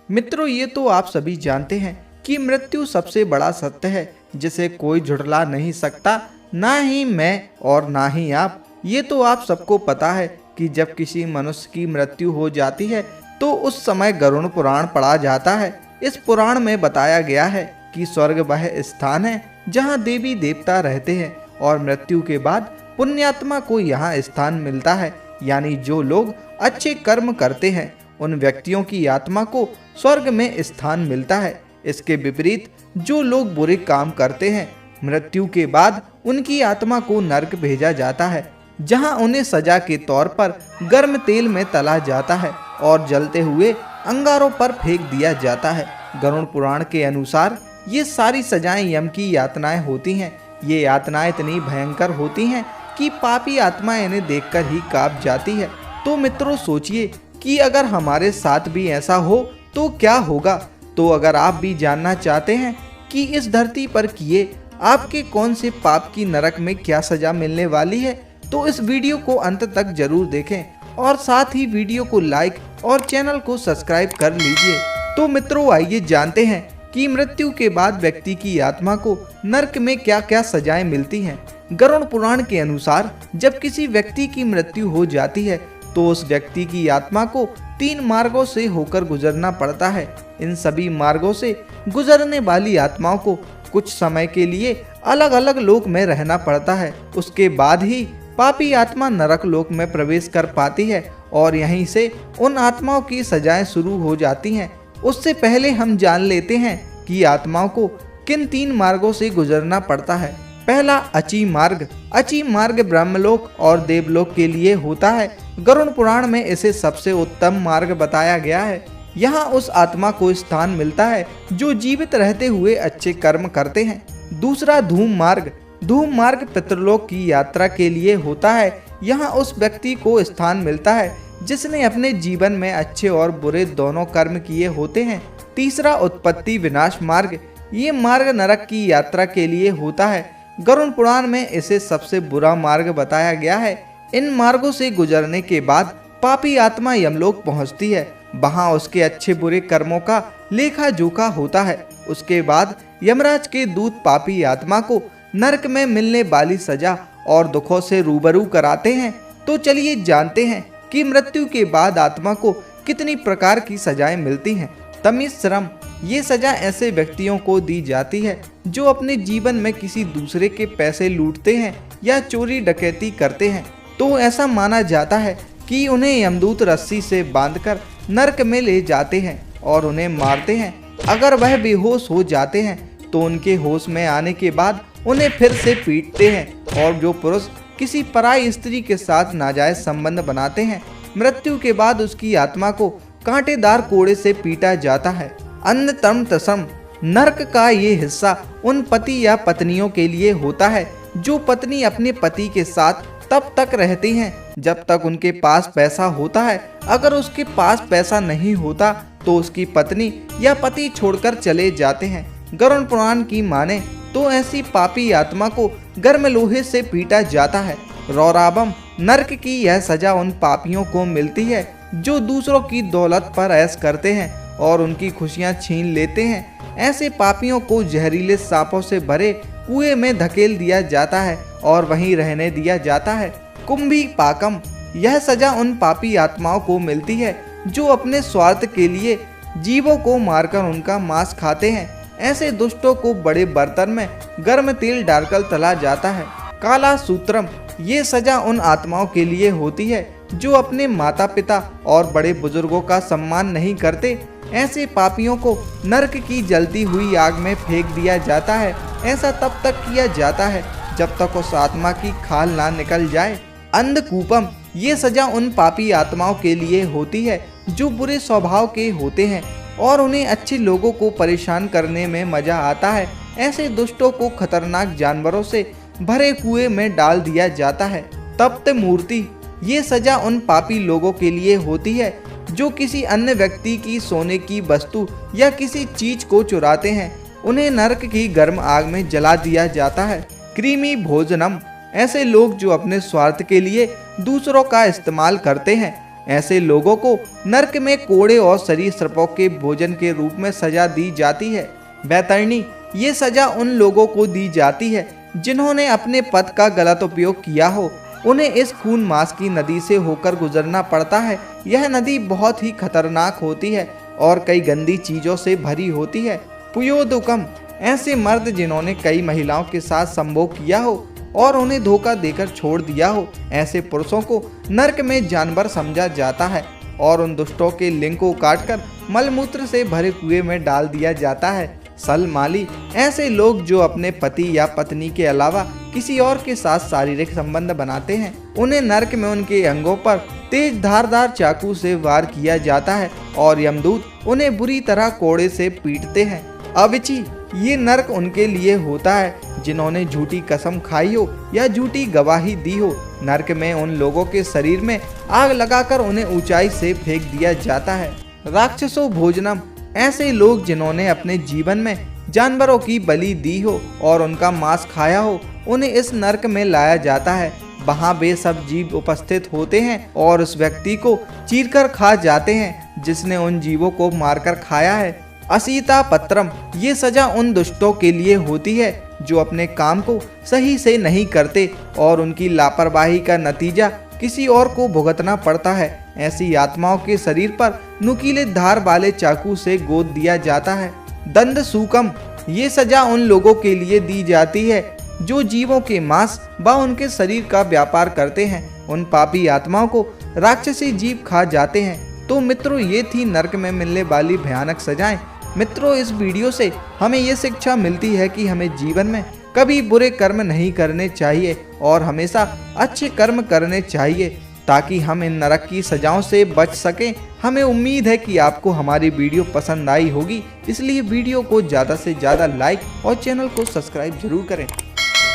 मित्रों, ये तो आप सभी जानते हैं कि मृत्यु सबसे बड़ा सत्य है जिसे कोई झुठला नहीं सकता, ना ही मैं और ना ही आप। ये तो आप सबको पता है कि जब किसी मनुष्य की मृत्यु हो जाती है तो उस समय गरुड़ पुराण पढ़ा जाता है। इस पुराण में बताया गया है कि स्वर्ग वह स्थान है जहाँ देवी देवता रहते हैं और मृत्यु के बाद पुण्यात्मा को यहाँ स्थान मिलता है। यानी जो लोग अच्छे कर्म करते हैं उन व्यक्तियों की आत्मा को स्वर्ग में स्थान मिलता है। इसके विपरीत जो लोग बुरे काम करते हैं मृत्यु के बाद उनकी आत्मा को नरक भेजा जाता है, जहां उन्हें सजा के तौर पर गर्म तेल में तला जाता है और जलते हुए अंगारों पर फेंक दिया जाता है। गरुड़ पुराण के अनुसार ये सारी सजाएं यम की यातनाएं होती हैं। ये यातनाएं इतनी भयंकर होती हैं कि पापी आत्मा इन्हें देखकर ही कांप जाती है। तो मित्रों, सोचिए कि अगर हमारे साथ भी ऐसा हो तो क्या होगा। तो अगर आप भी जानना चाहते हैं कि इस धरती पर किए आपके कौन से पाप की नरक में क्या सजा मिलने वाली है, तो इस वीडियो को अंत तक जरूर देखें और साथ ही वीडियो को लाइक और चैनल को सब्सक्राइब कर लीजिए। तो मित्रों, आइए जानते हैं कि मृत्यु के बाद व्यक्ति की आत्मा को नरक में क्या क्या सजाएं मिलती हैं। गरुड़ पुराण के अनुसार जब किसी व्यक्ति की मृत्यु हो जाती है तो उस व्यक्ति की आत्मा को 3 मार्गों से होकर गुजरना पड़ता है। इन सभी मार्गों से गुजरने वाली आत्माओं को कुछ समय के लिए अलग अलग लोक में रहना पड़ता है। उसके बाद ही पापी आत्मा नरक लोक में प्रवेश कर पाती है और यहीं से उन आत्माओं की सजाएं शुरू हो जाती हैं। उससे पहले हम जान लेते हैं कि आत्माओं को किन 3 मार्गों से गुजरना पड़ता है। पहला, अची मार्ग। अची मार्ग ब्रह्मलोक और देवलोक के लिए होता है। गरुड़ पुराण में इसे सबसे उत्तम मार्ग बताया गया है। यहाँ उस आत्मा को स्थान मिलता है जो जीवित रहते हुए अच्छे कर्म करते हैं। दूसरा, धूम मार्ग। धूम मार्ग पितृलोक की यात्रा के लिए होता है। यहाँ उस व्यक्ति को स्थान मिलता है जिसने अपने जीवन में अच्छे और बुरे दोनों कर्म किए होते हैं। तीसरा, उत्पत्ति विनाश मार्ग। ये मार्ग नरक की यात्रा के लिए होता है। गरुड़ पुराण में इसे सबसे बुरा मार्ग बताया गया है। इन मार्गों से गुजरने के बाद पापी आत्मा यमलोक पहुंचती है। वहां उसके अच्छे बुरे कर्मों का लेखा जोखा होता है। उसके बाद यमराज के दूत पापी आत्मा को नरक में मिलने वाली सजा और दुखों से रूबरू कराते हैं। तो चलिए जानते हैं कि मृत्यु के बाद आत्मा को कितनी प्रकार की सजाएं मिलती हैं। तमिस श्रम। ये सजा ऐसे व्यक्तियों को दी जाती है जो अपने जीवन में किसी दूसरे के पैसे लूटते हैं या चोरी डकैती करते हैं। तो ऐसा माना जाता है कि उन्हें यमदूत रस्सी से बांधकर नरक में ले जाते हैं और उन्हें मारते हैं। अगर वह बेहोश हो जाते हैं तो उनके होश में आने के बाद उन्हें फिर से पीटते हैं। और जो पुरुष किसी पराई स्त्री के साथ नाजायज संबंध बनाते हैं मृत्यु के बाद उसकी आत्मा को कांटेदार कोड़े से पीटा जाता है। अन्नतम तसम। नरक का ये हिस्सा उन पति या पत्नियों के लिए होता है जो पत्नी अपने पति के साथ तब तक रहती हैं जब तक उनके पास पैसा होता है। अगर उसके पास पैसा नहीं होता तो उसकी पत्नी या पति छोड़कर चले जाते हैं। गरुड़ पुराण की माने तो ऐसी पापी आत्मा को गर्म लोहे से पीटा जाता है। रौराबम। नरक की यह सजा उन पापियों को मिलती है जो दूसरों की दौलत पर ऐश करते हैं और उनकी खुशियां छीन लेते हैं। ऐसे पापियों को जहरीले सांपों से भरे कुएं में धकेल दिया जाता है और वहीं रहने दिया जाता है। कुंभी पाकम। यह सजा उन पापी आत्माओं को मिलती है जो अपने स्वार्थ के लिए जीवों को मारकर उनका मांस खाते हैं। ऐसे दुष्टों को बड़े बर्तन में गर्म तेल डालकर तला जाता है। काला सूत्रम। ये सजा उन आत्माओं के लिए होती है जो अपने माता पिता और बड़े बुजुर्गों का सम्मान नहीं करते। ऐसे पापियों को नरक की जलती हुई आग में फेंक दिया जाता है। ऐसा तब तक किया जाता है जब तक उस आत्मा की खाल ना निकल जाए। अंधकूपम। ये सजा उन पापी आत्माओं के लिए होती है जो बुरे स्वभाव के होते हैं और उन्हें अच्छे लोगों को परेशान करने में मजा आता है। ऐसे दुष्टों को खतरनाक जानवरों से भरे कुएं में डाल दिया जाता है। तप्त मूर्ति। ये सजा उन पापी लोगों के लिए होती है जो किसी अन्य व्यक्ति की सोने की वस्तु या किसी चीज को चुराते हैं। उन्हें नरक की गर्म आग में जला दिया जाता है। कृमि भोजनम। ऐसे लोग जो अपने स्वार्थ के लिए दूसरों का इस्तेमाल करते हैं ऐसे लोगों को नरक में कोड़े और सरीसृपों के भोजन के रूप में सजा दी जाती है। बैतरणी, ये सजा उन लोगों को दी जाती है जिन्होंने अपने पद का गलत उपयोग किया हो। उन्हें इस खून मांस की नदी से होकर गुजरना पड़ता है। यह नदी बहुत ही खतरनाक होती है और कई गंदी चीजों से भरी होती है। पुयोदुकम, ऐसे मर्द जिन्होंने कई महिलाओं के साथ संभोग किया हो और उन्हें धोखा देकर छोड़ दिया हो, ऐसे पुरुषों को नरक में जानवर समझा जाता है और उन दुष्टों के लिंग को काटकर मलमूत्र से भरे कुएं में डाल दिया जाता है। सलमाली, ऐसे लोग जो अपने पति या पत्नी के अलावा किसी और के साथ शारीरिक संबंध बनाते हैं, उन्हें नरक में उनके अंगों पर तेज धारदार चाकू से वार किया जाता है और यमदूत उन्हें बुरी तरह कोड़े से पीटते हैं। अविची, ये नरक उनके लिए होता है जिन्होंने झूठी कसम खाई हो या झूठी गवाही दी हो। नरक में उन लोगों के शरीर में आग लगाकर उन्हें ऊंचाई से फेंक दिया जाता है। राक्षसों भोजनम, ऐसे लोग जिन्होंने अपने जीवन में जानवरों की बलि दी हो और उनका मांस खाया हो, उन्हें इस नरक में लाया जाता है। वहाँ वे सब जीव उपस्थित होते हैं और उस व्यक्ति को चीरकर खा जाते हैं जिसने उन जीवों को मारकर खाया है। असीता पत्रम, ये सजा उन दुष्टों के लिए होती है जो अपने काम को सही से नहीं करते और उनकी लापरवाही का नतीजा किसी और को भुगतना पड़ता है। ऐसी आत्माओं के शरीर पर नुकीले धार वाले चाकू से गोद दिया जाता है। दंड सूकम, ये सजा उन लोगों के लिए दी जाती है जो जीवों के मांस व उनके शरीर का व्यापार करते हैं। उन पापी आत्माओं को राक्षसी जीव खा जाते हैं। तो मित्रों, ये थी नरक में मिलने वाली भयानक सजाएं। मित्रों, इस वीडियो से हमें ये शिक्षा मिलती है कि हमें जीवन में कभी बुरे कर्म नहीं करने चाहिए और हमेशा अच्छे कर्म करने चाहिए ताकि हम इन नरक की सजाओं से बच सकें। हमें उम्मीद है कि आपको हमारी वीडियो पसंद आई होगी, इसलिए वीडियो को ज़्यादा से ज़्यादा लाइक और चैनल को सब्सक्राइब जरूर करें।